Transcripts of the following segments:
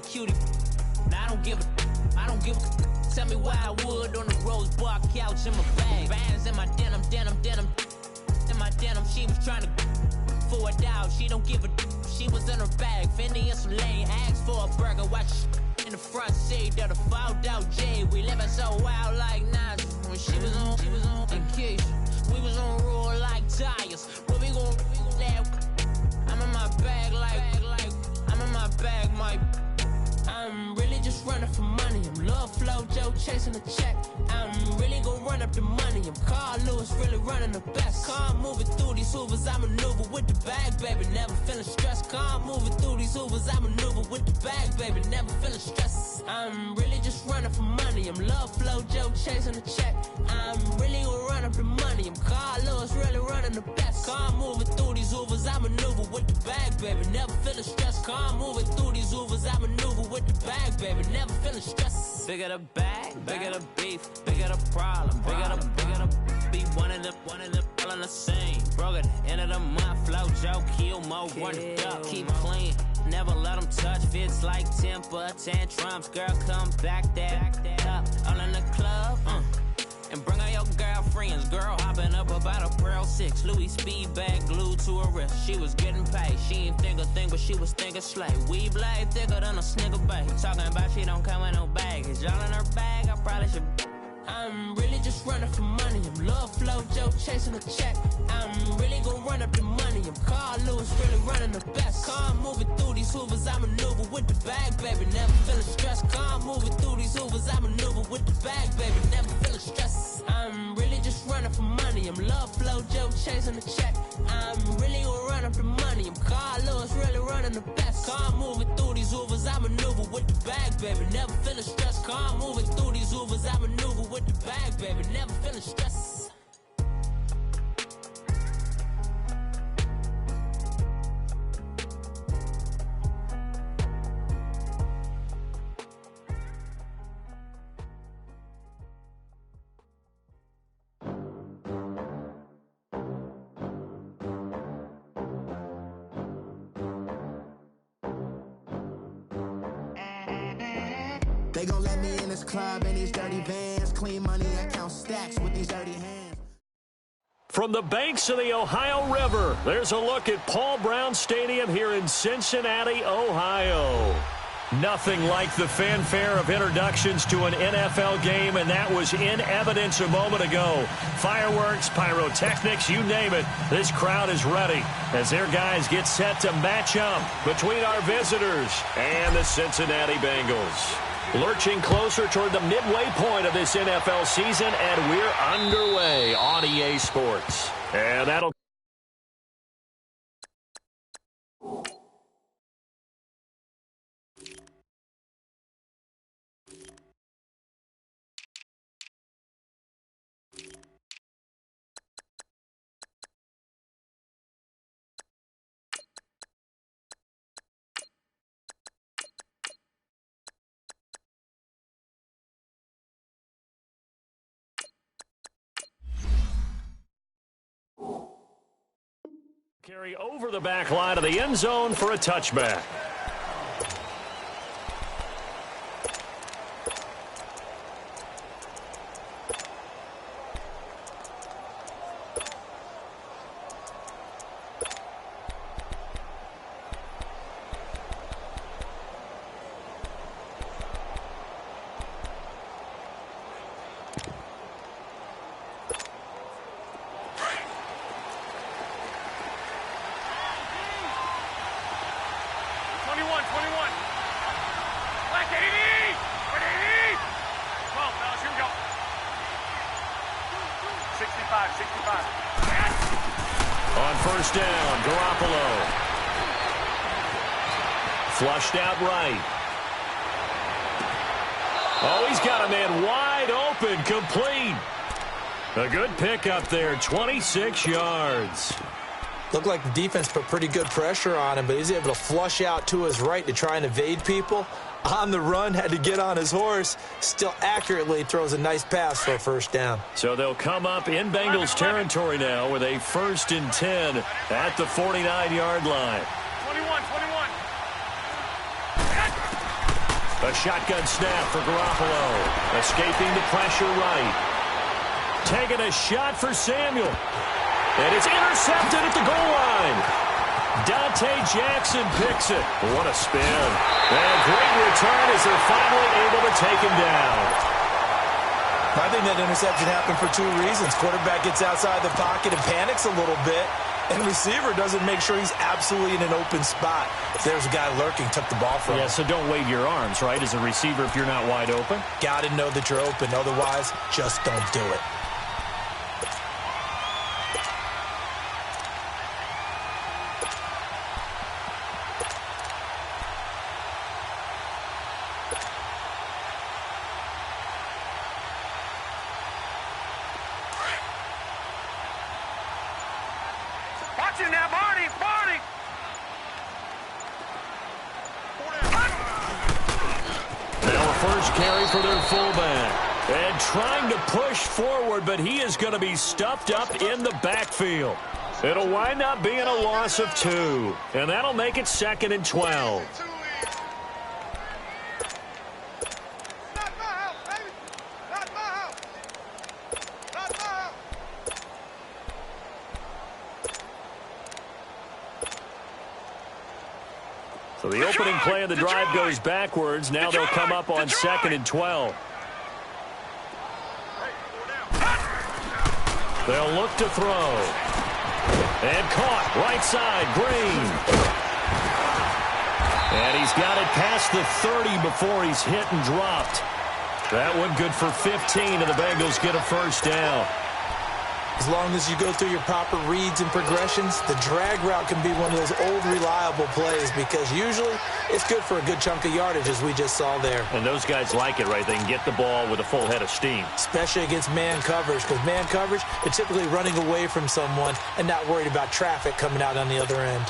cutie. Now I don't give a. Tell me why I would on the rose bar couch in my bag. Bands in my denim. In my denim, she was trying to for it out. She don't give a. She was in her bag. Fendi and some lane. Asked for a burger. Watch in the front seat of the fouled out J. We living so wild like Nas. When she was on in Keisha. We was on roll like tires. Where we gon' I'm in my bag like I'm in my bag, Mike. I'm really just running for money. I'm Love Flow Joe chasing the check. I'm really gonna run up the money. I'm Carl Lewis, really running the best. Car moving through these Hoovers, I maneuver with the bag, baby. Never feeling stressed. Car moving through these Hoovers, I maneuver with the bag, baby. Never feeling stressed. I'm really just running for money. I'm Love Flow Joe chasing the check. I'm really gonna run up the money. I'm Carl Lewis, really running the best. Car moving through these Hoovers, I maneuver with the bag, baby. Never feeling stressed. Car moving through these Hoovers, I maneuver with the bag, baby. Never feeling stressed. Bigger the bag, bigger the beef, bigger the problem, bigger the be one in the all in the same. Broke at the end of the month, flow Joe, kill mo, run it up, keep clean. Never let them touch, fits like temper tantrums. Girl, come back that up, all in the club, and bring all your girlfriends. Girl hopping up about a Pearl 6 Louis speed bag glued to her wrist. She was getting paid. She ain't think a thing, but she was thinking slay. We blade thicker than a snicker bag. Talking about she don't come with no baggage. Y'all in her bag, I probably should. I'm really just running for money. I'm Love Flow Joe chasing the check. I'm really gonna run up the money. I'm Carl Lewis, really running the best. Car moving through these Hoovers, I maneuver with the bag, baby. Never feeling stressed. Car moving through these Hoovers, I maneuver with the bag, baby. Never feeling stressed. I'm really just running for money. I'm Love Flow Joe chasing the check. I'm really gonna run up the money. I'm Carl Lewis, really running the best. Car moving through these Hoovers, I maneuver with the bag, baby. Never feeling stressed. Car moving through these Hoovers, I maneuver with the bag, baby. Never feeling stressed. They gon' let me in this club in these dirty vans. Clean money, I count stacks with these dirty hands. From the banks of the Ohio River, there's a look at Paul Brown Stadium here in Cincinnati, Ohio. Nothing like the fanfare of introductions to an NFL game, and that was in evidence a moment ago. Fireworks, pyrotechnics, you name it. This crowd is ready as their guys get set to match up between our visitors and the Cincinnati Bengals. Lurching closer toward the midway point of this NFL season, and we're underway on EA Sports. And that'll... Carry over the back line of the end zone for a touchback. On first down, Garoppolo. Flushed out right. Oh, he's got a man wide open, complete. A good pick up there, 26 yards. Looked like the defense put pretty good pressure on him, but he's able to flush out to his right to try and evade people. On the run, had to get on his horse. Still accurately throws a nice pass for a first down. So they'll come up in Bengals territory now with a 1st and 10 at the 49-yard line. 21. A shotgun snap for Garoppolo. Escaping the pressure right. Taking a shot for Samuel. And it's intercepted at the goal line. Dante Jackson picks it. What a spin. And great return as they're finally able to take him down. I think that interception happened for two reasons. Quarterback gets outside the pocket and panics a little bit, and receiver doesn't make sure he's absolutely in an open spot. If there's a guy lurking, took the ball from him. Yeah, so don't wave your arms, right, as a receiver if you're not wide open. Got to know that you're open. Otherwise, just don't do it. Carry for their fullback. And trying to push forward, but he is going to be stuffed up in the backfield. It'll wind up being a loss of 2. And that'll make it 2nd and 12. So the opening play of the drive goes backwards. Now they'll come up on 2nd and 12. They'll look to throw. And caught. Right side. Green. And he's got it past the 30 before he's hit and dropped. That one good for 15, and the Bengals get a first down. As long as you go through your proper reads and progressions, the drag route can be one of those old reliable plays because usually it's good for a good chunk of yardage, as we just saw there. And those guys like it, right? They can get the ball with a full head of steam. Especially against man coverage. With man coverage, they're typically running away from someone and not worried about traffic coming out on the other end.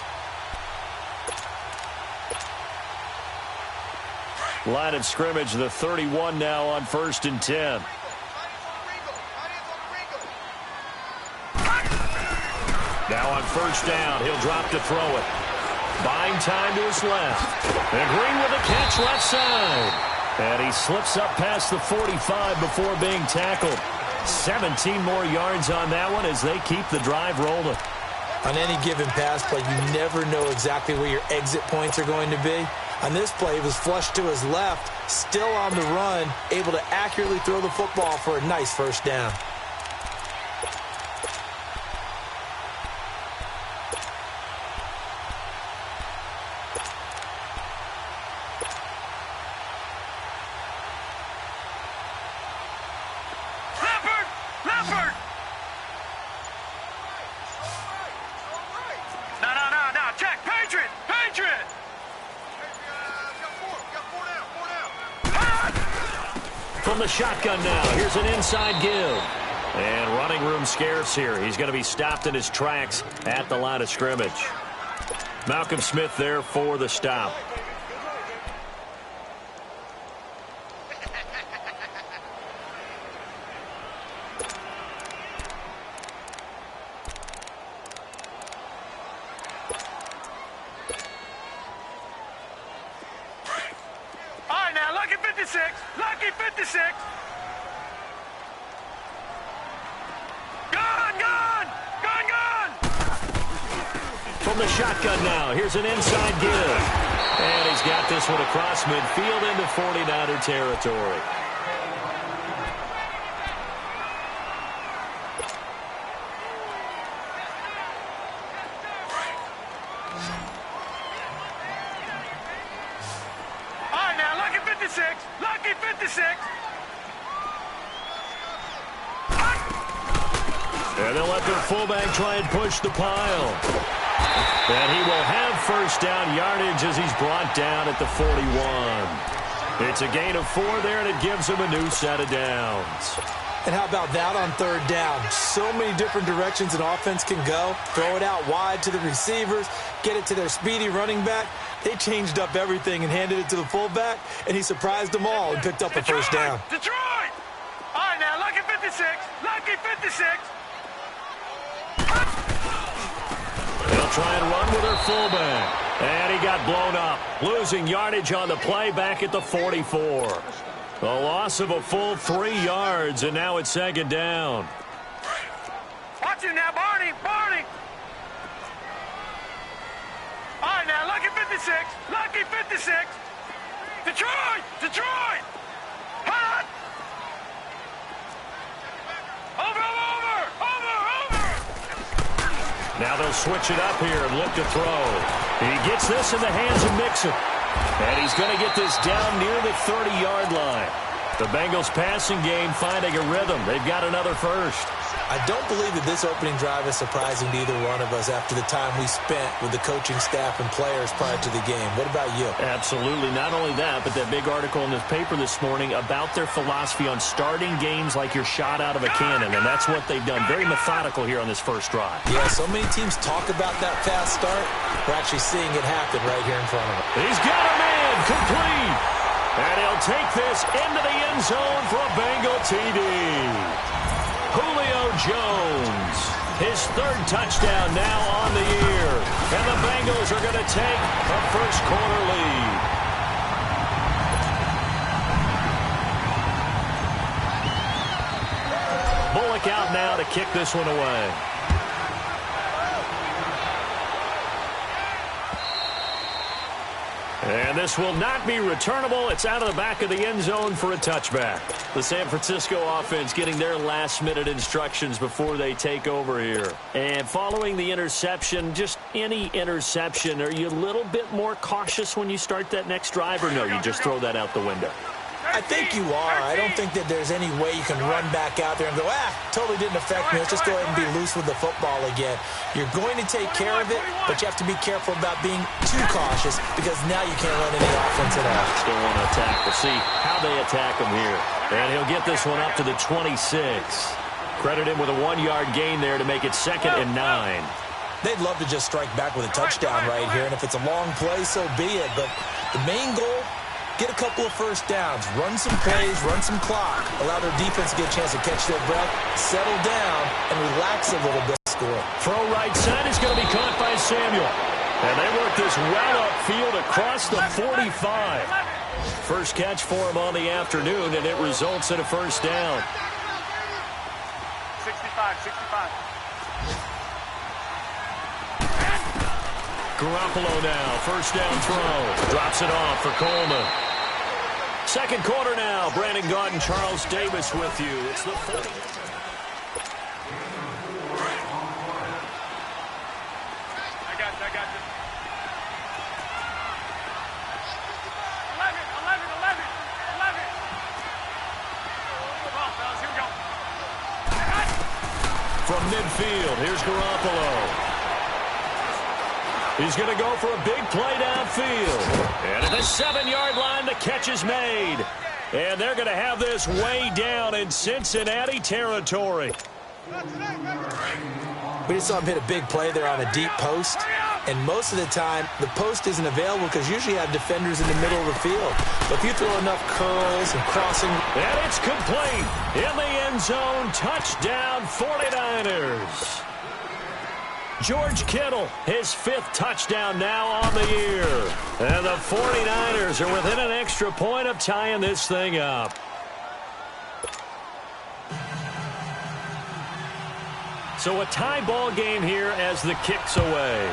Line of scrimmage, the 31 now on 1st and 10. Now on first down, he'll drop to throw it. Buying time to his left. And Green with a catch left side. And he slips up past the 45 before being tackled. 17 more yards on that one as they keep the drive rolling. On any given pass play, you never know exactly where your exit points are going to be. On this play, he was flushed to his left, still on the run, able to accurately throw the football for a nice first down. From the shotgun now, here's an inside give. And running room scarce here. He's going to be stopped in his tracks at the line of scrimmage. Malcolm Smith there for the stop. From the shotgun now, here's an inside give. And he's got this one across midfield into 49er territory. All right, now, lucky 56. Lucky 56. And they'll let their fullback try and push the pile. And he will have first down yardage as he's brought down at the 41. It's a gain of 4 there, and it gives him a new set of downs. And how about that on third down? So many different directions an offense can go. Throw it out wide to the receivers, get it to their speedy running back. They changed up everything and handed it to the fullback, and he surprised them all and picked up a first down. Detroit! All right, now, lucky 56. Lucky 56. They'll try and run with their fullback. And he got blown up, losing yardage on the play back at the 44. A loss of a full 3 yards, and now it's second down. Watch him now, Barney, Barney. All right, now, lucky 56, lucky 56. Detroit, Detroit. Hot. Over. Now they'll switch it up here and look to throw. He gets this in the hands of Mixon. And he's going to get this down near the 30-yard line. The Bengals passing game finding a rhythm. They've got another first. I don't believe that this opening drive is surprising to either one of us after the time we spent with the coaching staff and players prior to the game. What about you? Absolutely. Not only that, but that big article in the paper this morning about their philosophy on starting games like you're shot out of a cannon, and that's what they've done. Very methodical here on this first drive. Yeah, so many teams talk about that fast start. We're actually seeing it happen right here in front of them. He's got a man complete. And he'll take this into the end zone for a Bengal TD. Julio Jones, his 3rd touchdown now on the year. And the Bengals are going to take a first-quarter lead. Bullock out now to kick this one away. And this will not be returnable. It's out of the back of the end zone for a touchback. The San Francisco offense getting their last-minute instructions before they take over here. And following the interception, just any interception, are you a little bit more cautious when you start that next drive, or no, you just throw that out the window? I think you are. I don't think that there's any way you can run back out there and go, totally didn't affect me. Let's just go ahead and be loose with the football again. You're going to take care of it, but you have to be careful about being too cautious because now you can't run any offense at all. Still want to attack. We'll see how they attack him here. And he'll get this one up to the 26. Credit him with a 1-yard gain there to make it 2nd and 9. They'd love to just strike back with a touchdown right here, and if it's a long play, so be it. But the main goal, get a couple of first downs, run some plays, run some clock, allow their defense to get a chance to catch their breath, settle down, and relax a little bit. Score. Throw right side is going to be caught by Samuel. And they work this well upfield across the 45. First catch for him on the afternoon, and it results in a first down. 65. Garoppolo now, first down throw. Drops it off for Coleman. Second quarter now. Brandon Gaudin, Charles Davis with you. It's the 40. I got you. 11. Come on, fellas, here we go. From midfield, here's Garoppolo. He's going to go for a big play downfield. And at the 7-yard line, the catch is made. And they're going to have this way down in Cincinnati territory. We just saw him hit a big play there on a deep post. And most of the time, the post isn't available because usually you have defenders in the middle of the field. But if you throw enough curls and crossing. And it's complete. In the end zone, touchdown 49ers. George Kittle, his 5th touchdown now on the year. And the 49ers are within an extra point of tying this thing up. So a tie ball game here as the kick's away.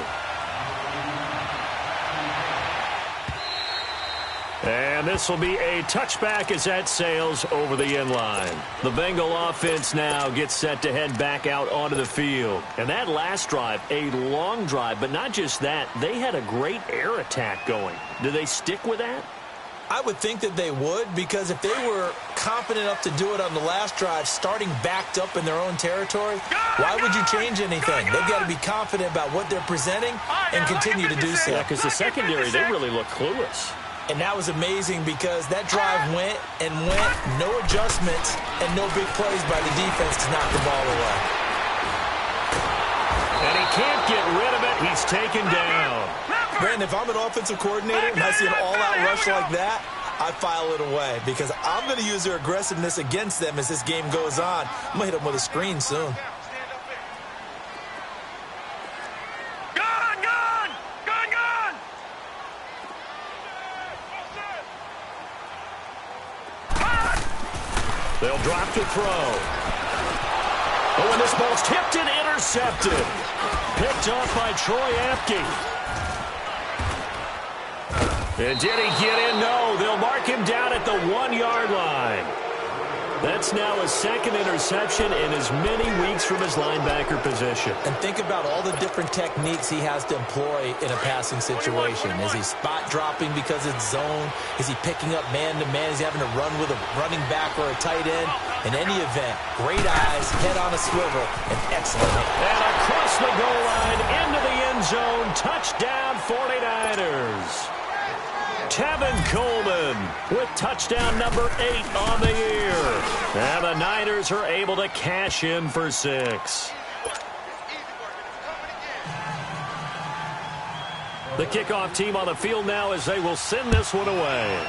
And this will be a touchback as that sails over the end line. The Bengal offense now gets set to head back out onto the field. And that last drive, a long drive, but not just that, they had a great air attack going. Do they stick with that? I would think that they would, because if they were confident enough to do it on the last drive, starting backed up in their own territory, why would you change anything? They've got to be confident about what they're presenting and continue to do so. Yeah, because the secondary, they really look clueless. And that was amazing because that drive went and went, no adjustments, and no big plays by the defense to knock the ball away. And he can't get rid of it. He's taken down. Brandon, if I'm an offensive coordinator and I see an all-out rush like that, I file it away because I'm going to use their aggressiveness against them as this game goes on. I'm going to hit them with a screen soon. They'll drop to throw. Oh, and this ball's tipped and intercepted. Picked off by Troy Apke. And did he get in? No, they'll mark him down at the 1-yard line. That's now his second interception in as many weeks from his linebacker position. And think about all the different techniques he has to employ in a passing situation. Is he spot dropping because it's zone? Is he picking up man-to-man? Is he having to run with a running back or a tight end? In any event, great eyes, head on a swivel, and excellent hands. And across the goal line, into the end zone, touchdown 49ers. Tevin Coleman with touchdown number 8 on the year. And the Niners are able to cash in for 6. The kickoff team on the field now as they will send this one away.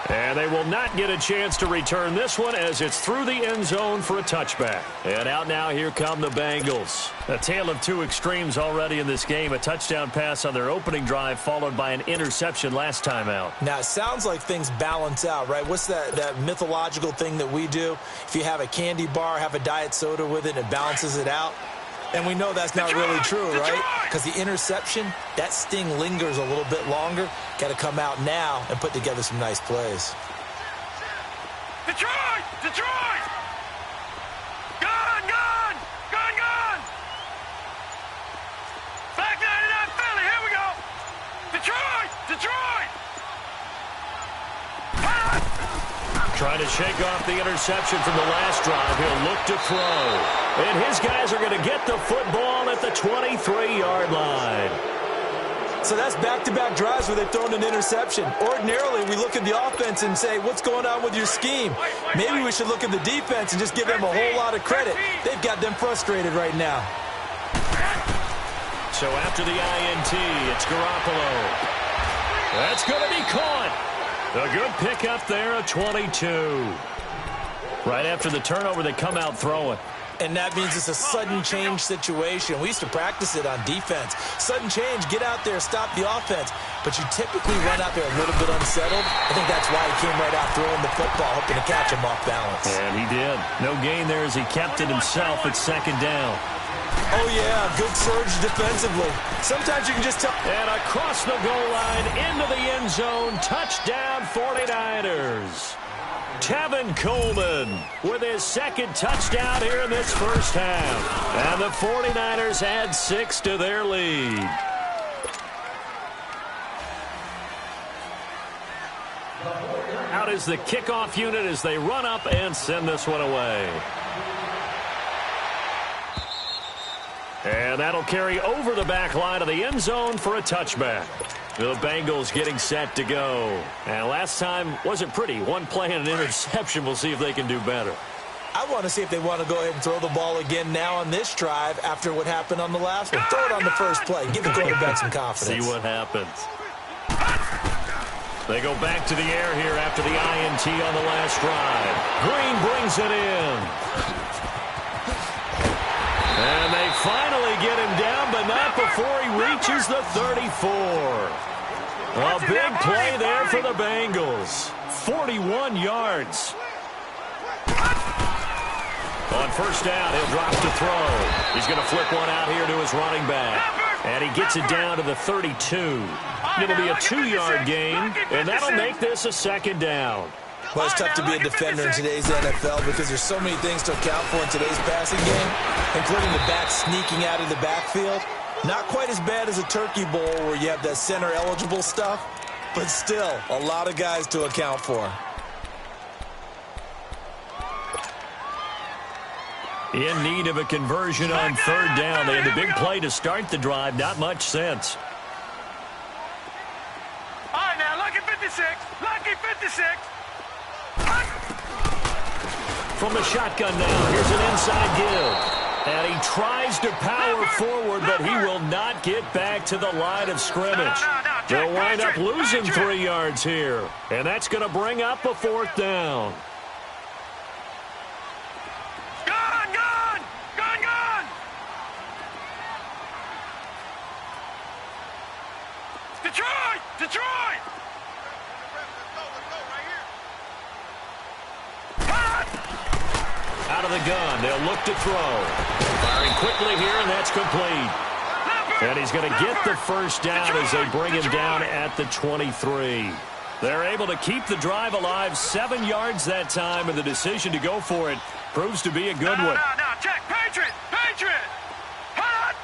And they will not get a chance to return this one as it's through the end zone for a touchback. And out now, here come the Bengals. A tale of two extremes already in this game. A touchdown pass on their opening drive followed by an interception last time out. Now, it sounds like things balance out, right? What's that mythological thing that we do? If you have a candy bar, have a diet soda with it, it balances it out. And we know that's not really true, right? Because the interception, that sting lingers a little bit longer. Got to come out now and put together some nice plays. Detroit! Detroit! Gone! Gone! Gone! Gone! Back 99 Philly, here we go! Detroit! Detroit! Trying to shake off the interception from the last drive. He'll look to throw. And his guys are going to get the football at the 23-yard line. So that's back-to-back drives where they've thrown an interception. Ordinarily, we look at the offense and say, what's going on with your scheme? Maybe we should look at the defense and just give them a whole lot of credit. They've got them frustrated right now. So after the INT, it's Garoppolo. That's going to be caught. A good pickup there, a 22. Right after the turnover, they come out throwing. And that means it's a sudden change situation. We used to practice it on defense. Sudden change, get out there, stop the offense. But you typically run out there a little bit unsettled. I think that's why he came right out throwing the football, hoping to catch him off balance. And he did. No gain there as he kept it himself at second down. Oh, yeah, good surge defensively. Sometimes you can just tell. And across the goal line, into the end zone, touchdown 49ers. Tevin Coleman with his second touchdown here in this first half. And the 49ers add 6 to their lead. Out is the kickoff unit as they run up and send this one away. And that'll carry over the back line of the end zone for a touchback. The Bengals getting set to go. And last time wasn't pretty. One play and an interception. We'll see if they can do better. I want to see if they want to go ahead and throw the ball again now on this drive after what happened on the last one. Throw it on the first play. Give the quarterback some confidence. See what happens. They go back to the air here after the INT on the last drive. Green brings it in. And they finally get him down, but not before he reaches the 34. A big play there for the Bengals. 41 yards. On first down, he'll drop to throw. He's going to flip one out here to his running back. And he gets it down to the 32. It'll be a 2-yard gain, and that'll make this a second down. Well, it's tough to be a defender in today's NFL because there's so many things to account for in today's passing game, including the back sneaking out of the backfield. Not quite as bad as a turkey bowl where you have that center-eligible stuff, but still a lot of guys to account for. In need of a conversion on third down. They had the big play to start the drive. Not much sense. All right, now, lucky 56. Lucky 56. From the shotgun now, here's an inside give. And he tries to power forward, but he will not get back to the line of scrimmage. They'll wind up losing 3 yards here. And that's going to bring up a fourth down. Gone, gone, gone, gone. Detroit, Detroit. out of the gun. They'll look to throw. Firing quickly here, and that's complete. And he's going to get the first down as they bring him down at the 23. They're able to keep the drive alive, 7 yards that time, and the decision to go for it proves to be a good one. No, check. Patriot! Hot!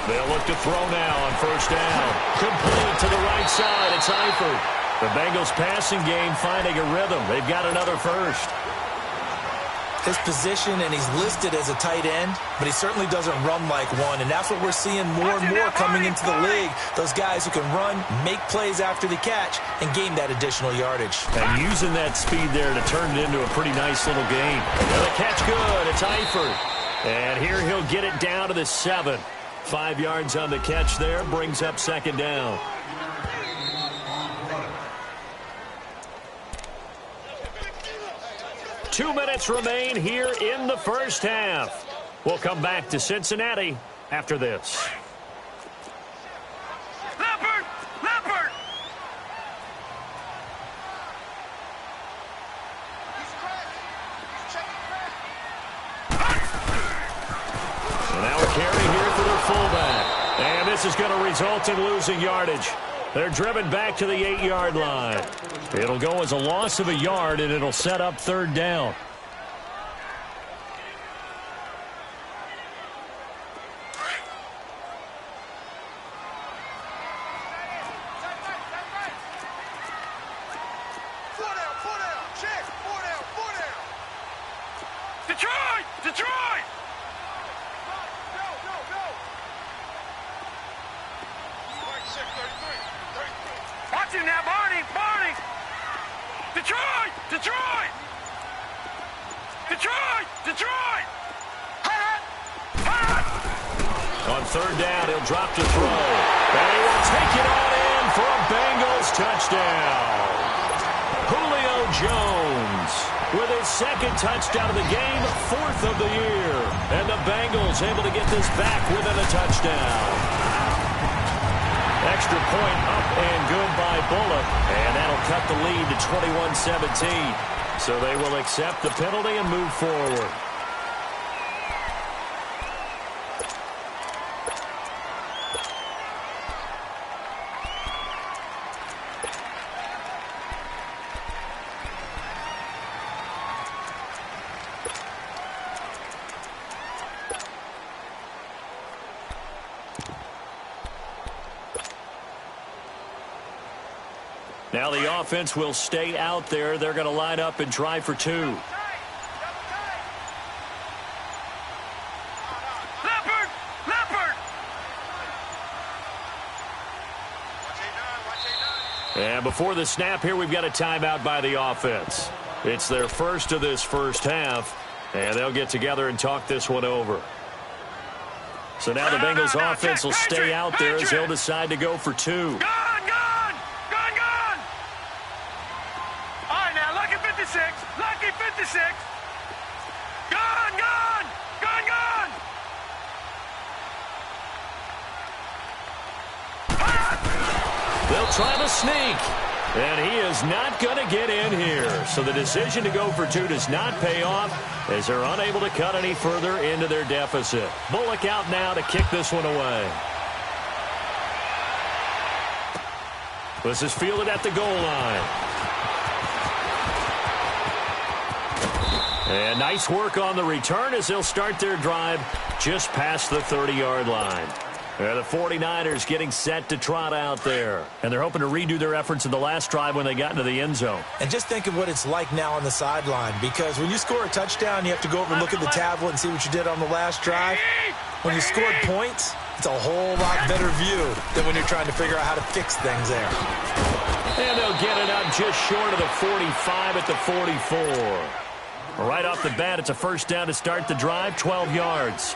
They'll look to throw now on first down. Complete to the right side. It's Eifert. The Bengals passing game finding a rhythm. They've got another first. His position, and he's listed as a tight end, but he certainly doesn't run like one, and that's what we're seeing more and more coming into the league. Those guys who can run, make plays after the catch, and gain that additional yardage. And using that speed there to turn it into a pretty nice little game. And the catch good. It's Eifert. And here he'll get it down to the 7. 5 yards on the catch there, brings up second down. Two minutes remain here in the first half. We'll come back to Cincinnati after this. Leopard! So now a carry here for their fullback. And this is going to result in losing yardage. They're driven back to the 8-yard line. It'll go as a loss of a yard, and it'll set up third down. Detroit! Watch him now, Barney! Detroit! Hot! On third down, he'll drop to throw. And he will take it on in for a Bengals touchdown. Julio Jones with his second touchdown of the game, 4th of the year. And the Bengals able to get this back within a touchdown. Extra point up and good by Bullock. And that'll cut the lead to 21-17. So they will accept the penalty and move forward. Now the offense will stay out there. They're going to line up and try for 2. Leopard! And before the snap here, we've got a timeout by the offense. It's their first of this first half, and they'll get together and talk this one over. So now the Bengals offense will stay out there as they'll decide to go for 2. Gone! All right, now, lucky 56. Gone! They'll try to sneak, and he is not going to get in here. So the decision to go for 2 does not pay off as they're unable to cut any further into their deficit. Bullock out now to kick this one away. This is fielded at the goal line. And nice work on the return as they'll start their drive just past the 30-yard line. The 49ers getting set to trot out there. And they're hoping to redo their efforts in the last drive when they got into the end zone. And just think of what it's like now on the sideline, because when you score a touchdown, you have to go over and look at the tablet and see what you did on the last drive. When you scored points, it's a whole lot better view than when you're trying to figure out how to fix things there. And they'll get it up just short of the 45 at the 44. Right off the bat, it's a first down to start the drive, 12 yards.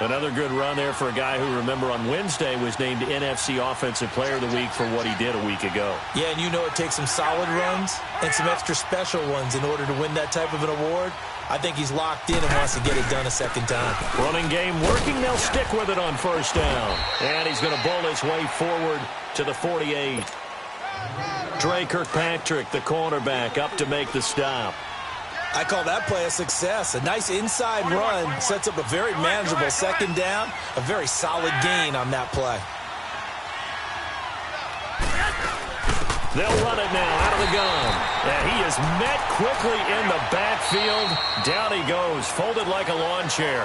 Another good run there for a guy who, remember, on Wednesday was named NFC Offensive Player of the Week for what he did a week ago. Yeah, and you know it takes some solid runs and some extra special ones in order to win that type of an award. I think he's locked in and wants to get it done a second time. Running game working. They'll stick with it on first down. And he's going to bowl his way forward to the 48. Dre Kirkpatrick, the cornerback, up to make the stop. I call that play a success. A nice inside run sets up a very manageable second down. A very solid gain on that play. They'll run it now out of the gun. And he is met quickly in the backfield. Down he goes, folded like a lawn chair.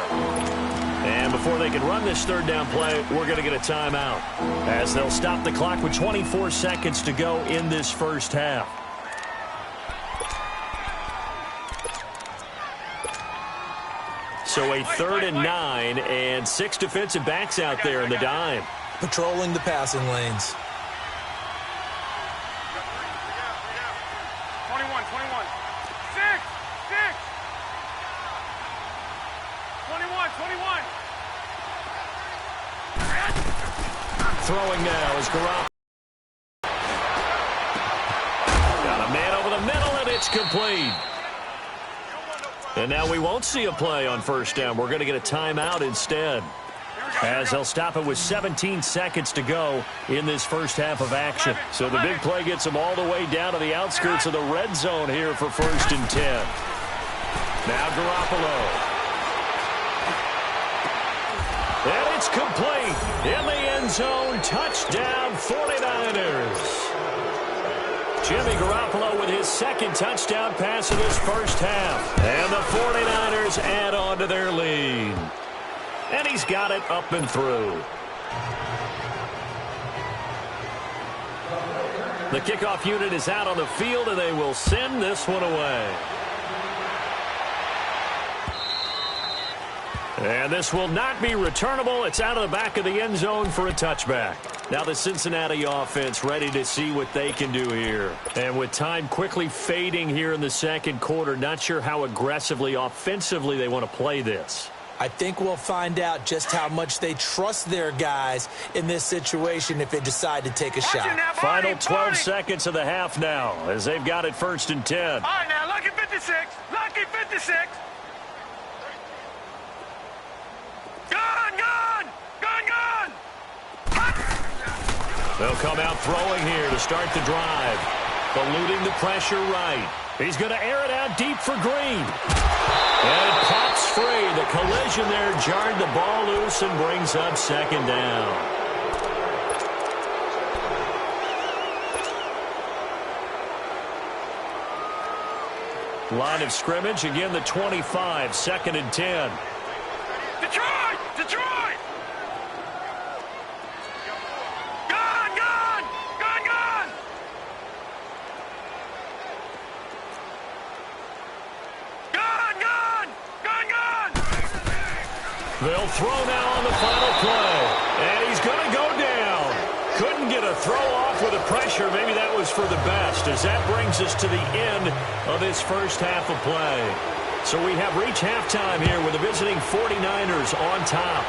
And before they can run this third down play, we're going to get a timeout, as they'll stop the clock with 24 seconds to go in this first half. So a 3rd and 9 and 6 defensive backs out there in the dime. Patrolling the passing lanes. 21. 6. 21. Throwing now is Garoppolo. Got a man over the middle, and it's complete. And now we won't see a play on first down. We're going to get a timeout instead, as they'll stop it with 17 seconds to go in this first half of action. So the big play gets them all the way down to the outskirts of the red zone here for 1st and 10. Now Garoppolo. And it's complete in the end zone. Touchdown, 49ers. Jimmy Garoppolo with his 2nd touchdown pass of this first half. And the 49ers add on to their lead. And he's got it up and through. The kickoff unit is out on the field, and they will send this one away. And this will not be returnable. It's out of the back of the end zone for a touchback. Now the Cincinnati offense ready to see what they can do here. And with time quickly fading here in the second quarter, not sure how aggressively, offensively they want to play this. I think we'll find out just how much they trust their guys in this situation if they decide to take a shot. Final 12 seconds of the half now, as they've got it 1st and 10. All right, now, lucky 56. Lucky 56. Gun. They'll come out throwing here to start the drive. Eluding the pressure right. He's going to air it out deep for Green. And it pops free. The collision there jarred the ball loose and brings up 2nd down. Line of scrimmage, again the 25, 2nd and 10. Detroit! They'll throw now on the final play. And he's going to go down. Couldn't get a throw off with the pressure. Maybe that was for the best, as that brings us to the end of this first half of play. So we have reached halftime here with the visiting 49ers on top.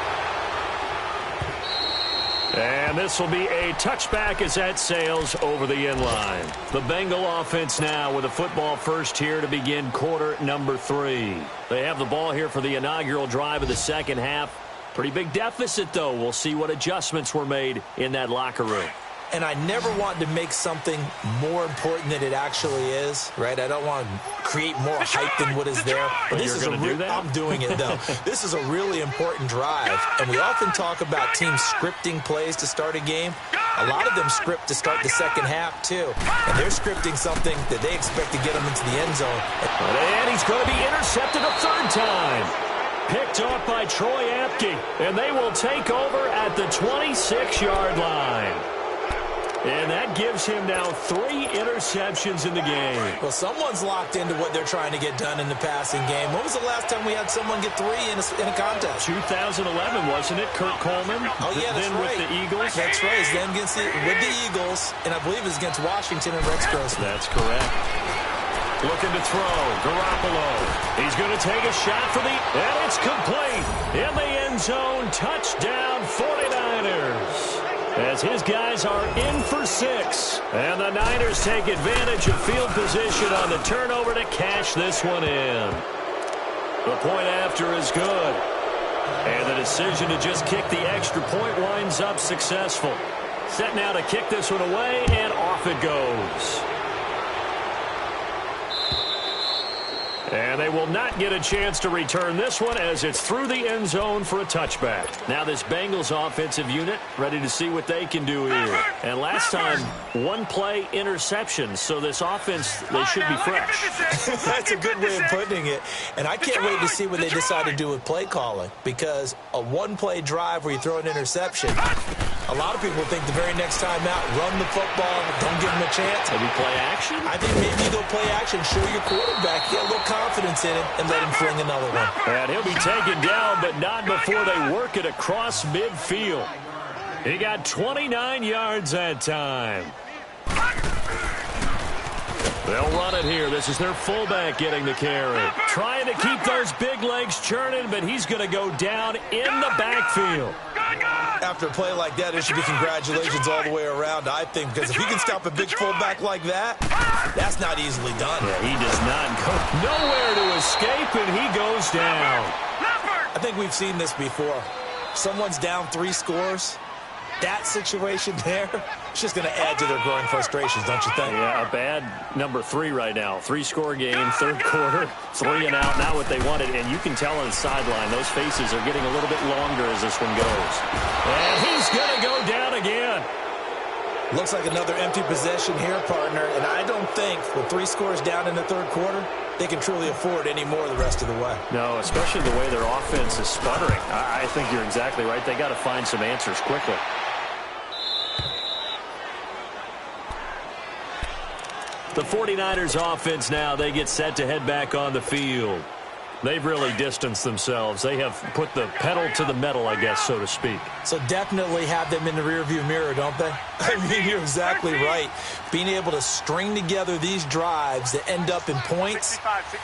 And this will be a touchback as that sails over the end line. The Bengal offense now with a football first here to begin quarter number 3. They have the ball here for the inaugural drive of the second half. Pretty big deficit, though. We'll see what adjustments were made in that locker room. And I never want to make something more important than it actually is, right? I don't want to create more hype than what is there. But this is I'm doing it, though. This is a really important drive. And we often talk about teams scripting plays to start a game. A lot of them script to start the second half, too. And they're scripting something that they expect to get them into the end zone. And he's going to be intercepted a 3rd time. Picked off by Troy Apke. And they will take over at the 26-yard line. And that gives him now 3 interceptions in the game. Well, someone's locked into what they're trying to get done in the passing game. When was the last time we had someone get 3 in a contest? 2011, wasn't it? Kurt Coleman? Oh, yeah, that's then right. With the Eagles? That's right. Then with the Eagles, and I believe it was against Washington and Rex Grossman. That's correct. Looking to throw. Garoppolo. He's going to take a shot for the... And it's complete. In the end zone. Touchdown, 49ers. As his guys are in for 6. And the Niners take advantage of field position on the turnover to cash this one in. The point after is good. And the decision to just kick the extra point winds up successful. Set now to kick this one away, and off it goes. And they will not get a chance to return this one as it's through the end zone for a touchback. Now this Bengals offensive unit ready to see what they can do here. And last time, one play interception. So this offense, they should be fresh. That's a good way of putting it. And I can't wait to see what they decide to do with play calling. Because a one-play drive where you throw an interception, a lot of people think the very next time out, run the football, don't give them a chance. Maybe play action? I think maybe you go play action, show your quarterback, get a little confidence in him, and let him fling another one. And he'll be taken down, but not before they work it across midfield. He got 29 yards that time. They'll run it here. This is their fullback getting the carry. Trying to keep those big legs churning, but he's going to go down in the backfield. After a play like that, it should be congratulations all the way around, I think, because if he can stop a big fullback like that, that's not easily done. Yeah, he does not go nowhere to escape, and he goes down. I think we've seen this before. Someone's down 3 scores. That situation there, it's just going to add to their growing frustrations, don't you think? Yeah, a bad number 3 right now. 3-score game, third quarter, 3 and out, not what they wanted. And you can tell on the sideline, those faces are getting a little bit longer as this one goes. And he's going to go down again. Looks like another empty possession here, partner. And I don't think with 3 scores down in the third quarter, they can truly afford any more the rest of the way. No, especially the way their offense is sputtering. I think you're exactly right. They got to find some answers quickly. The 49ers offense now, they get set to head back on the field. They've really distanced themselves. They have put the pedal to the metal, I guess, so to speak. So definitely have them in the rearview mirror, don't they? I mean, you're exactly right. Being able to string together these drives that end up in points,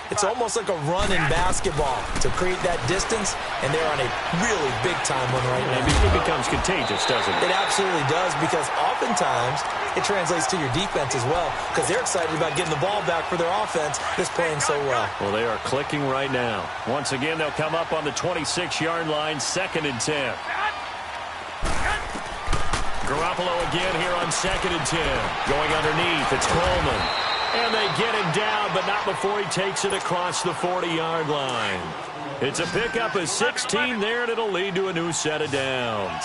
it's almost like a run in basketball to create that distance, and they're on a really big-time one right now. It becomes contagious, doesn't it? It absolutely does, because oftentimes it translates to your defense as well, because they're excited about getting the ball back for their offense that's playing so well. Well, they are clicking right now. Once again, they'll come up on the 26-yard line, 2nd and 10. Garoppolo again here on 2nd and 10. Going underneath, it's Coleman. And they get him down, but not before he takes it across the 40-yard line. It's a pickup of 16 there, and it'll lead to a new set of downs.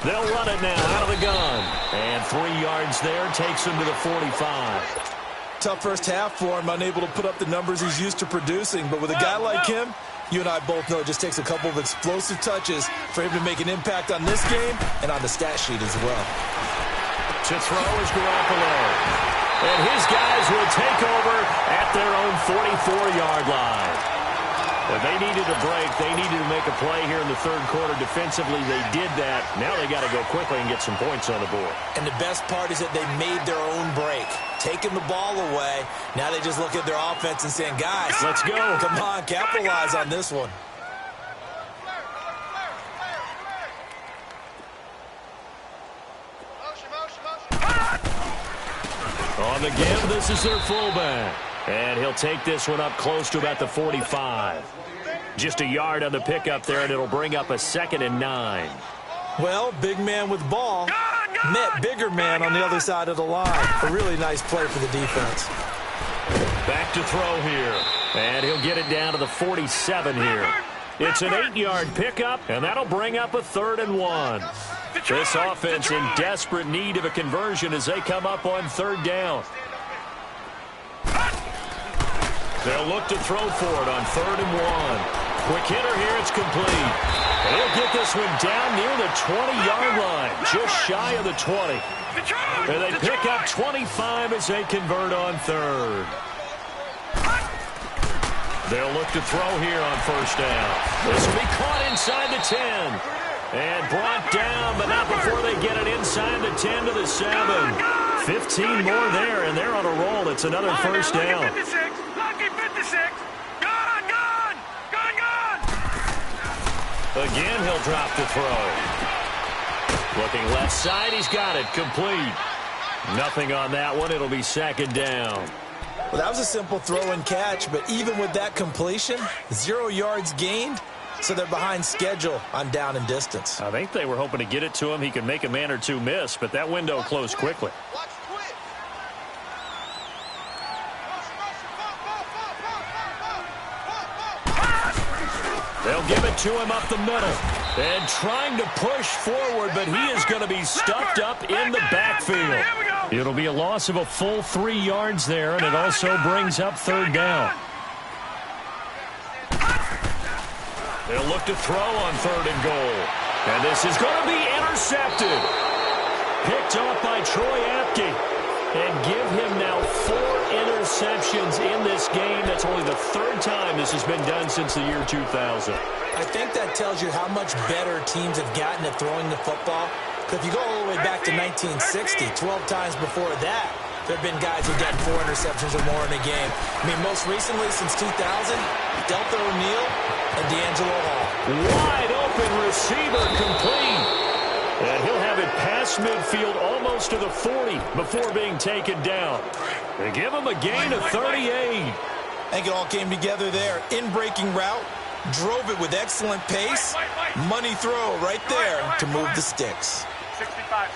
They'll run it now out of the gun. And 3 yards there takes him to the 45. Tough first half for him, unable to put up the numbers he's used to producing. But with a guy like him, you and I both know it just takes a couple of explosive touches for him to make an impact on this game and on the stat sheet as well. To throw is Garoppolo. And his guys will take over at their own 44-yard line. When they needed a break, they needed to make a play here in the third quarter. Defensively, they did that. Now they got to go quickly and get some points on the board. And the best part is that they made their own break. Taking the ball away. Now they just look at their offense and saying, guys, let's go. Come on, capitalize on this one. On the give, this is their fullback. And he'll take this one up close to about the 45. Just a yard on the pickup there, and it'll bring up a 2nd and 9. Well, big man with ball met bigger man on the other side of the line. A really nice play for the defense. Back to throw here. And he'll get it down to the 47 here. It's an 8-yard pickup, and that'll bring up a 3rd and 1. This offense in desperate need of a conversion as they come up on 3rd down. They'll look to throw for it on 3rd and 1. Quick hitter here, it's complete. And he'll get this one down near the 20-yard line, just shy of the 20. And they pick up 25 as they convert on 3rd. They'll look to throw here on 1st down. This will be caught inside the 10. And brought down, but not before they get it inside the 10 to the 7. 15 more there, and they're on a roll. It's another 1st down. Lucky 56. Gone, gone, gone, gone. Again, he'll drop the throw. Looking left side, he's got it. Complete. Nothing on that one. It'll be 2nd down. Well, that was a simple throw and catch, but even with that completion, 0 yards gained, so they're behind schedule on down and distance. I think they were hoping to get it to him. He could make a man or two miss, but that window closed quickly. They'll give it to him up the middle. And trying to push forward, but he is going to be stuffed up in the backfield. It'll be a loss of a full 3 yards there, and it also brings up third down. They'll look to throw on 3rd and goal. And this is going to be intercepted. Picked off by Troy Apke. And give him now 4 interceptions in this game. That's only the 3rd time this has been done since the year 2000. I think that tells you how much better teams have gotten at throwing the football. If you go all the way back to 1960, 12 times before that, there have been guys who've gotten 4 interceptions or more in a game. I mean, most recently since 2000, Delta O'Neal and D'Angelo Hall. Wide open receiver complete. And he'll have it past midfield almost to the 40 before being taken down. They give him a gain of 38. I think it all came together there. In-breaking route, drove it with excellent pace. Money throw right there to move the sticks. 65.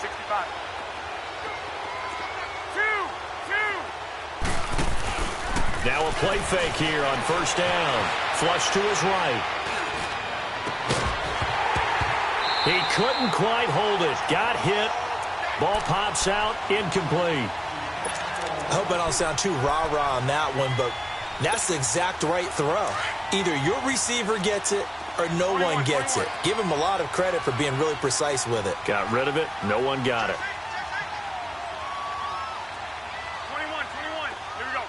Now a play fake here on 1st down. Flush to his right. He couldn't quite hold it. Got hit. Ball pops out. Incomplete. I hope I don't sound too rah-rah on that one, but that's the exact right throw. Either your receiver gets it or no one gets it. Give him a lot of credit for being really precise with it. Got rid of it. No one got it. 21. Here we go.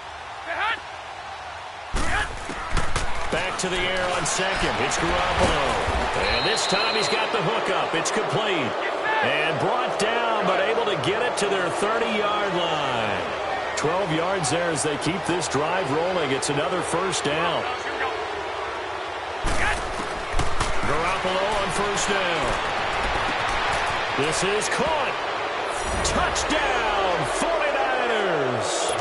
Back to the air on 2nd. It's Garoppolo. And this time he's got the hookup. It's complete. And brought down, but able to get it to their 30-yard line. 12 yards there as they keep this drive rolling. It's another 1st down. Garoppolo on 1st down. This is caught. Touchdown, 49ers.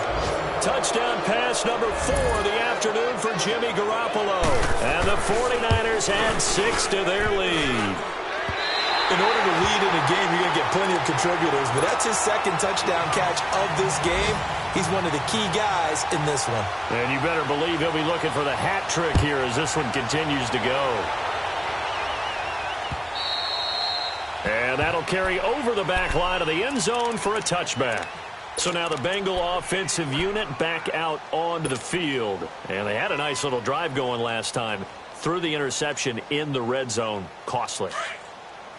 Touchdown pass number 4 of the afternoon for Jimmy Garoppolo. And the 49ers add 6 to their lead. In order to lead in a game, you're going to get plenty of contributors, but that's his 2nd touchdown catch of this game. He's one of the key guys in this one. And you better believe he'll be looking for the hat trick here as this one continues to go. And that'll carry over the back line of the end zone for a touchback. So now the Bengal offensive unit back out onto the field. And they had a nice little drive going last time. Threw the interception in the red zone. Costly.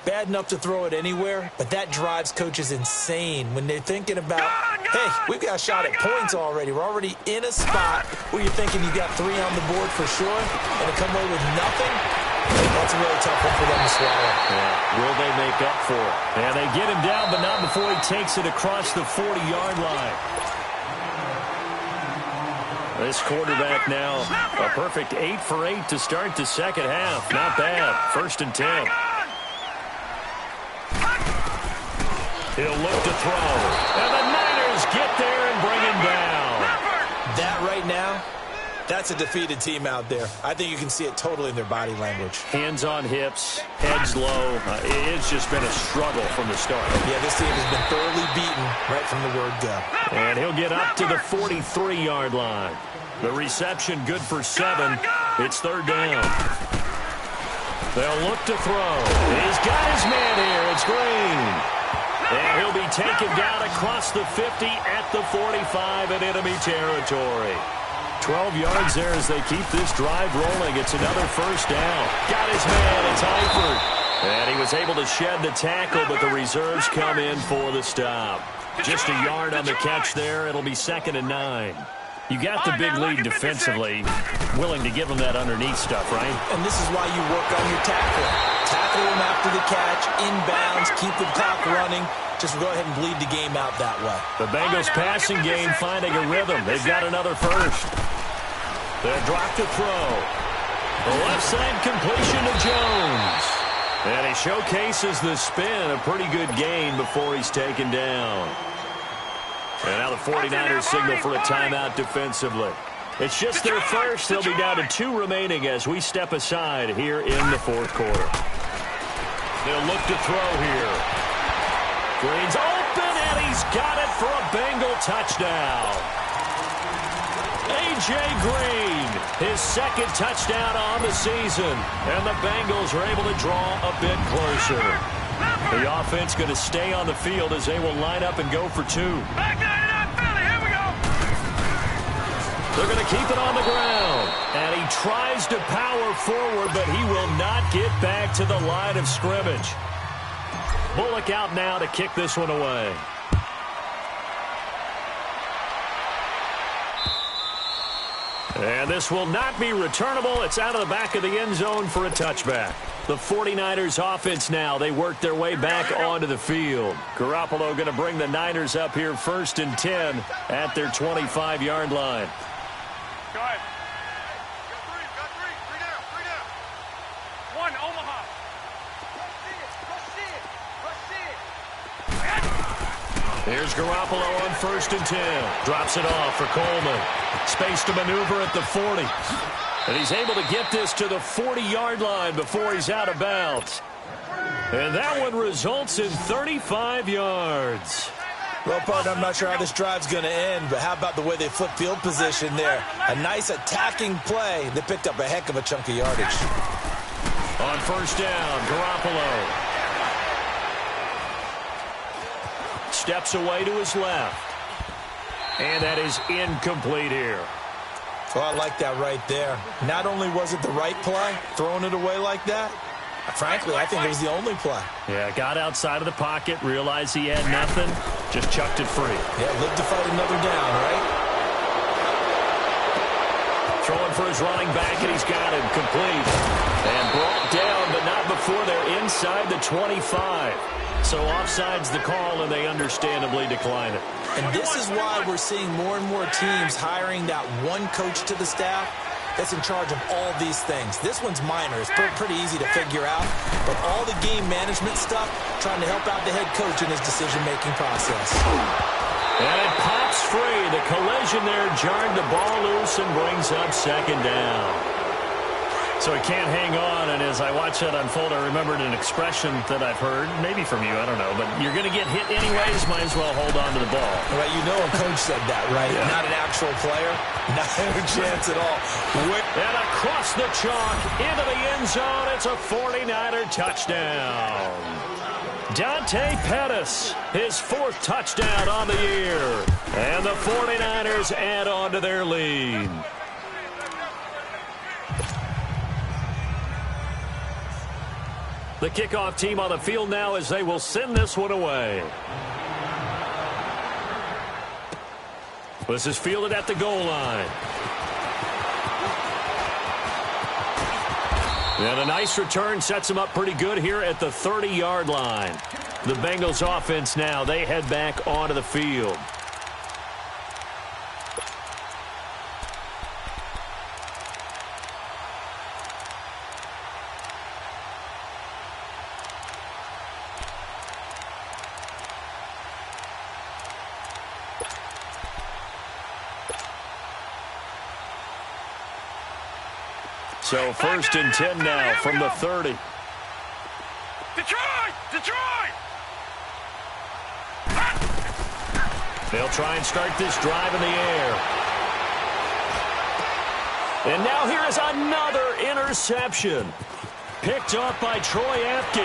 Bad enough to throw it anywhere, but that drives coaches insane when they're thinking about, hey, we've got a shot at points already. We're already in a spot where you're thinking you got 3 on the board for sure, and to come away with nothing, that's a really tough one for them to swallow. Yeah. Will they make up for it? And they get him down, but not before he takes it across the 40-yard line. This quarterback now, a perfect 8 for 8 to start the second half. Not bad. 1st and 10. He'll look to throw. And the Niners get there and bring him down. That right now, that's a defeated team out there. I think you can see it totally in their body language. Hands on hips, heads low. It's just been a struggle from the start. Yeah, this team has been thoroughly beaten right from the word go. And he'll get up to the 43-yard line. The reception good for 7. It's 3rd down. They'll look to throw. He's got his man here. It's Green. And he'll be taken down across the 50 at the 45 in enemy territory. 12 yards there as they keep this drive rolling. It's another 1st down. Got his man. It's Eifert. And he was able to shed the tackle, but the reserves come in for the stop. Just a yard on the catch there. It'll be 2nd and 9. You got the big lead defensively. Willing to give him that underneath stuff, right? And this is why you work on your tackling. Tackle him after the catch, inbounds, keep the clock running. Just go ahead and bleed the game out that way. The Bengals passing game finding a rhythm. They've got another 1st. They'll drop to throw. The left side completion to Jones. And he showcases the spin. A pretty good gain before he's taken down. And now the 49ers signal for a timeout defensively. It's just their first. They'll be down to 2 remaining as we step aside here in the fourth quarter. They'll look to throw here. Green's open, and he's got it for a Bengal touchdown. A.J. Green, his second touchdown on the season, and the Bengals are able to draw a bit closer. The offense going to stay on the field as they will line up and go for 2. They're going to keep it on the ground, and he tries to power forward, but he will not get back to the line of scrimmage. Bullock out now to kick this one away. And this will not be returnable. It's out of the back of the end zone for a touchback. The 49ers offense now, they work their way back onto the field. Garoppolo going to bring the Niners up here 1st and 10 at their 25-yard line. Go ahead. Got three down. 1, Omaha. Here's Garoppolo on 1st and 10. Drops it off for Coleman. Space to maneuver at the 40. And he's able to get this to the 40-yard line before he's out of bounds. And that one results in 35 yards. Well, partner, I'm not sure how this drive's going to end, but how about the way they flip field position there? A nice attacking play. They picked up a heck of a chunk of yardage. On 1st down, Garoppolo steps away to his left. And that is incomplete here. Oh, I like that right there. Not only was it the right play, throwing it away like that, frankly, I think it was the only play. Yeah, got outside of the pocket, realized he had nothing, just chucked it free. Yeah, lived to fight another down, right? Throwing for his running back, and he's got him complete. And brought down, but not before they're inside the 25. So offside's the call, and they understandably decline it. And this is why we're seeing more and more teams hiring that one coach to the staff that's in charge of all these things. This one's minor. It's pretty easy to figure out. But all the game management stuff, trying to help out the head coach in his decision-making process. And it pops free. The collision there jarred the ball loose and brings up 2nd down. So he can't hang on, and as I watch that unfold, I remembered an expression that I've heard, maybe from you, I don't know, but you're going to get hit anyways, might as well hold on to the ball. Right, you know a coach said that, right? Yeah. Not an actual player. Not a chance at all. And across the chalk, into the end zone, it's a 49er touchdown. Dante Pettis, his 4th touchdown on the year. And the 49ers add on to their lead. The kickoff team on the field now as they will send this one away. This is fielded at the goal line. And a nice return sets them up pretty good here at the 30-yard line. The Bengals offense now, they head back onto the field. So 1st and 10 now from the 30. Detroit! They'll try and start this drive in the air. And now here is another interception. Picked up by Troy Apke.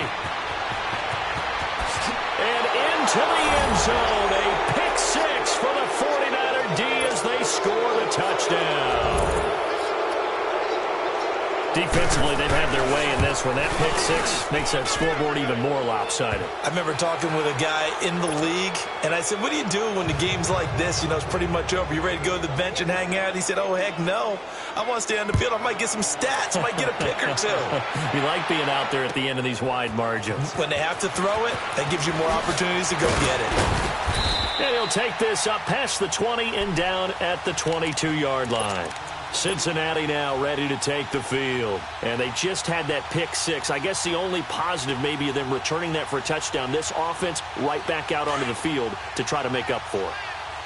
And into the end zone. A pick 6 for the 49er D as they score the touchdown. Defensively, they've had their way in this one. That pick 6 makes that scoreboard even more lopsided. I remember talking with a guy in the league, and I said, what do you do when the game's like this? You know, it's pretty much over. You ready to go to the bench and hang out? He said, oh, heck no. I want to stay on the field. I might get some stats. I might get a pick or 2. You like being out there at the end of these wide margins. When they have to throw it, that gives you more opportunities to go get it. And he'll take this up past the 20 and down at the 22-yard line. Cincinnati now ready to take the field. And they just had that pick 6. I guess the only positive maybe of them returning that for a touchdown. This offense right back out onto the field to try to make up for it.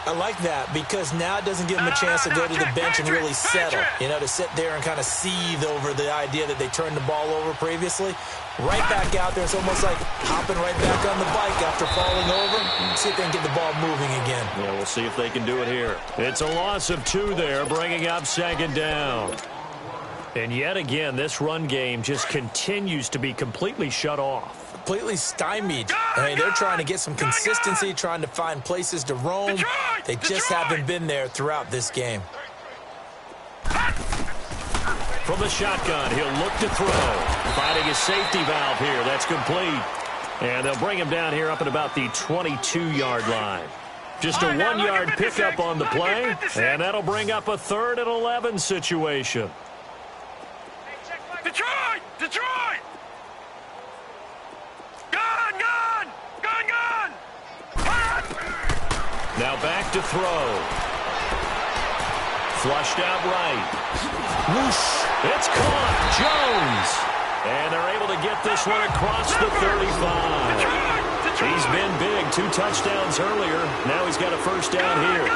I like that because now it doesn't give them a chance to go to the bench and really settle, to sit there and kind of seethe over the idea that they turned the ball over previously. Right back out there. It's almost like hopping right back on the bike after falling over. See if they can get the ball moving again. Yeah, we'll see if they can do it here. It's a loss of 2 there, bringing up 2nd down. And yet again, this run game just continues to be completely shut off. Completely stymied. I mean, they're trying to get some consistency, trying to find places to roam. They just haven't been there throughout this game. From the shotgun, he'll look to throw. Finding his safety valve here. That's complete. And they'll bring him down here up at about the 22-yard line. Just a 1-yard pickup on the play, and that'll bring up a 3rd and 11 situation. Detroit! Detroit! Gun! Gun! Gun! Gun! Now back to throw. Flushed out right. Whoosh! It's caught. Jones. And they're able to get this one across the 35. He's been big. 2 touchdowns earlier. Now he's got a 1st down here.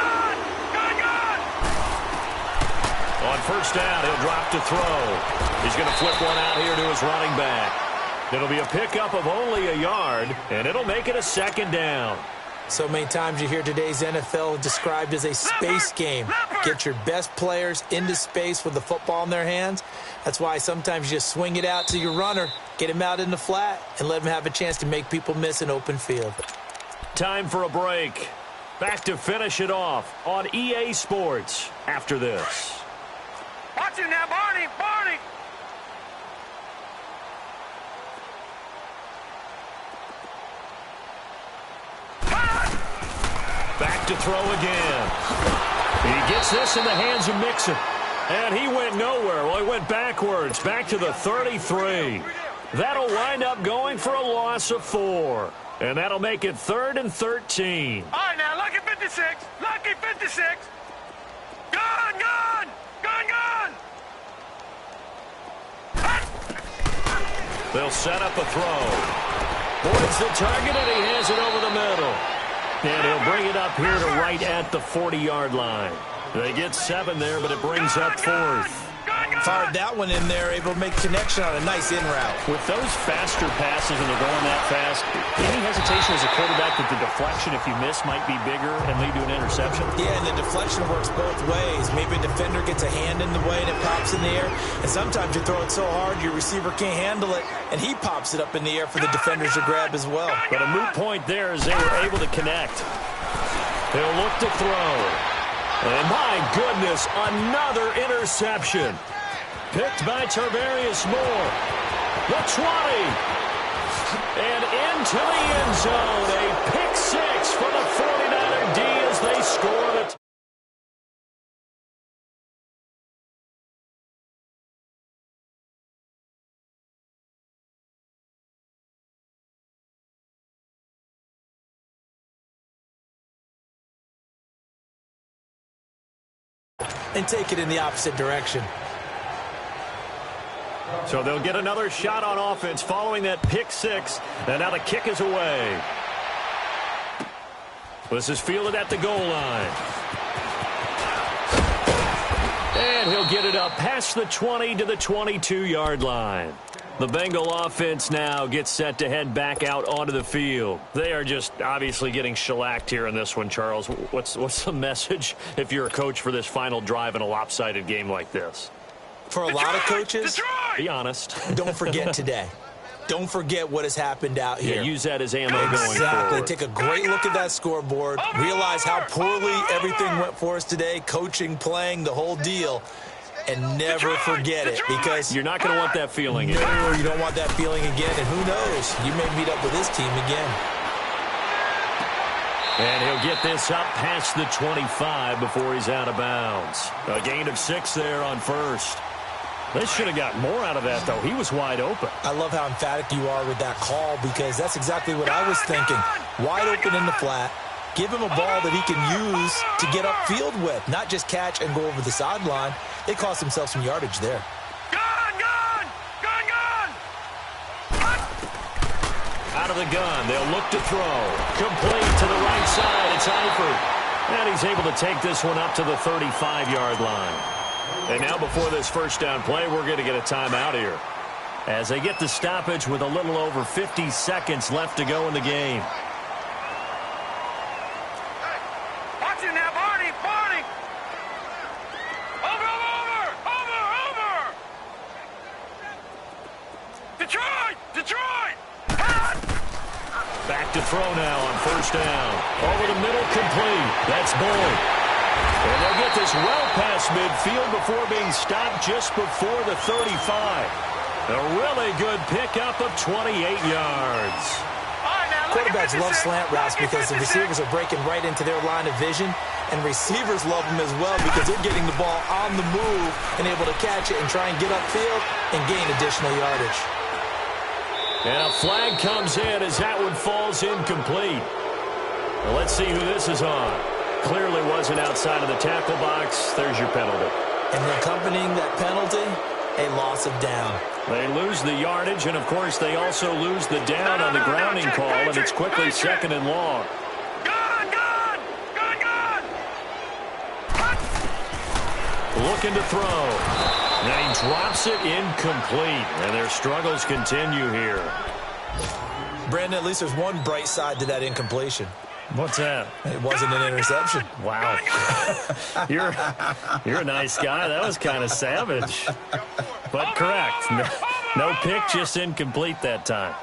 On 1st down, he'll drop to throw. He's going to flip one out here to his running back. It'll be a pickup of only a yard, and it'll make it a 2nd down. So many times you hear today's NFL described as a space game. Get your best players into space with the football in their hands. That's why sometimes you just swing it out to your runner, get him out in the flat, and let him have a chance to make people miss an open field. Time for a break. Back to finish it off on EA Sports after this. Watch him now, Barney! Barney! Back to throw again. He gets this in the hands of Mixon. And he went nowhere. Well, he went backwards, back to the 33. That'll wind up going for a loss of 4. And that'll make it 3rd and 13. All right, now, lucky 56. Lucky 56. Gun! Gun! Gun! Gun! They'll set up a throw. Boyd's the target, and he has it over the middle. And he'll bring it up here to right at the 40-yard line. They get 7 there, but it brings up 4th. Fired that one in there, able to make connection on a nice in route. With those faster passes and they're going that fast, any hesitation as a quarterback that the deflection, if you miss, might be bigger and lead to an interception? Yeah, and the deflection works both ways. Maybe a defender gets a hand in the way and it pops in the air. And sometimes you throw it so hard your receiver can't handle it, and he pops it up in the air for the defenders to grab as well. But a moot point there as they were able to connect. They'll look to throw. And my goodness, another interception. Picked by Tarvarius Moore. The 20. And into the end zone. A pick 6 for the 49er D as they score the and take it in the opposite direction. So they'll get another shot on offense following that pick 6. And now the kick is away. This is fielded at the goal line. And he'll get it up past the 20 to the 22-yard line. The Bengal offense now gets set to head back out onto the field. They are just obviously getting shellacked here in this one, Charles. What's the message if you're a coach for this final drive in a lopsided game like this? For a lot of coaches, be honest. Don't forget today. Don't forget what has happened out here. Yeah, use that as ammo going forward. Exactly. Take a great look at that scoreboard. Realize how poorly everything went for us today. Coaching, playing, the whole deal. And never forget it, because you're not going to want that feeling again. No, you don't want that feeling again. And who knows? You may meet up with this team again. And he'll get this up past the 25 before he's out of bounds. A gain of 6 there on 1st. They should have got more out of that, though. He was wide open. I love how emphatic you are with that call, because that's exactly what I was thinking. Wide open in the flat. Give him a ball that he can use to get upfield with, not just catch and go over the sideline. They cost themselves some yardage there. Gun! Gun! Gun! Gun! Out of the gun, they'll look to throw. Complete to the right side. It's Eifert. And he's able to take this one up to the 35-yard line. And now before this first down play, we're going to get a timeout here, as they get the stoppage with a little over 50 seconds left to go in the game. Watch it now, Barney! Barney! Over! Detroit! Detroit! Back to throw now on first down. Over the middle, complete. That's Boyd. And they'll get this well past midfield before being stopped just before the 35. A really good pickup of 28 yards. Quarterbacks love slant routes because the receivers are breaking right into their line of vision, and receivers love them as well because they're getting the ball on the move and able to catch it and try and get upfield and gain additional yardage. And a flag comes in as that one falls incomplete. Well, let's see who this is on. Clearly wasn't outside of the tackle box. There's your penalty. And accompanying that penalty, a loss of down. They lose the yardage, and, of course, they also lose the down on the grounding call, and it's quickly second and long. Gone! Looking to throw. And he drops it incomplete, and their struggles continue here. Brandon, at least there's one bright side to that incompletion. What's that? It wasn't an interception. Wow. You're a nice guy. That was kind of savage. But correct. No pick, just incomplete that time.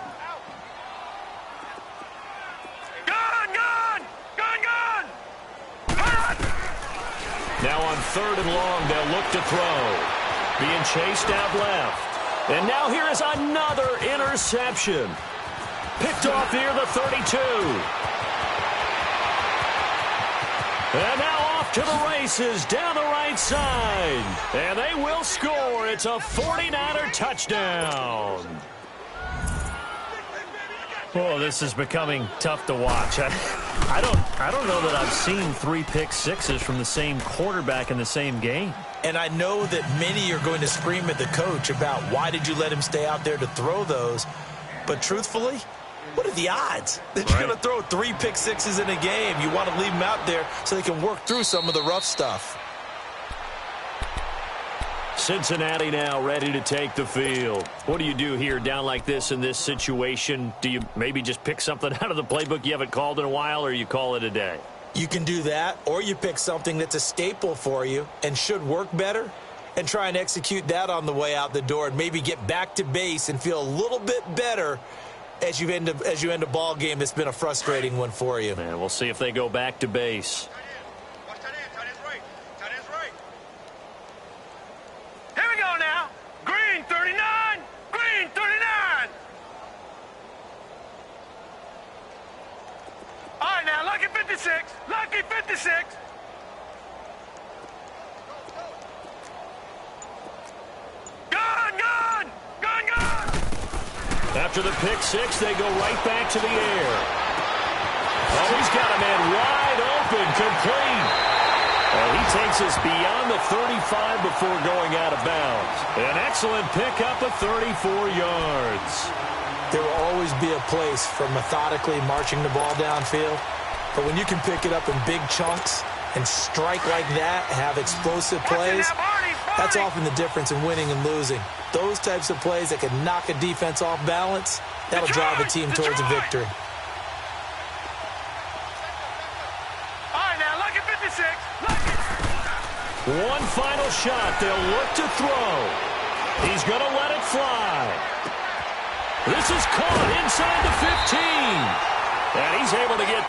Gone! Now on third and long, they'll look to throw. Being chased out left. And now here is another interception. Picked off near the 32. And now off to the races down the right side. And they will score. It's a 49er touchdown. Oh, this is becoming tough to watch. I don't know that I've seen 3 pick sixes from the same quarterback in the same game. And I know that many are going to scream at the coach about why did you let him stay out there to throw those. But truthfully, what are the odds that you're going to throw 3 pick sixes in a game? You want to leave them out there so they can work through some of the rough stuff. Cincinnati now ready to take the field. What do you do here down like this in this situation? Do you maybe just pick something out of the playbook you haven't called in a while, or you call it a day? You can do that, or you pick something that's a staple for you and should work better and try and execute that on the way out the door and maybe get back to base and feel a little bit better as you end a ball game that's been a frustrating one for you. And we'll see if they go back to base. Here we go now. Green 39. Green 39. All right now, lucky 56. Lucky 56. Gone! After the pick six, they go right back to the air. Oh, he's got a man wide open, complete. And he takes us beyond the 35 before going out of bounds. An excellent pickup of 34 yards. There will always be a place for methodically marching the ball downfield. But when you can pick it up in big chunks and strike like that, have explosive plays, that's often the difference in winning and losing. Those types of plays that can knock a defense off balance, that'll drive a team towards a victory. All right now, lucky 56. One final shot. They'll look to throw. He's going to let it fly. This is caught inside the 15. And he's able to get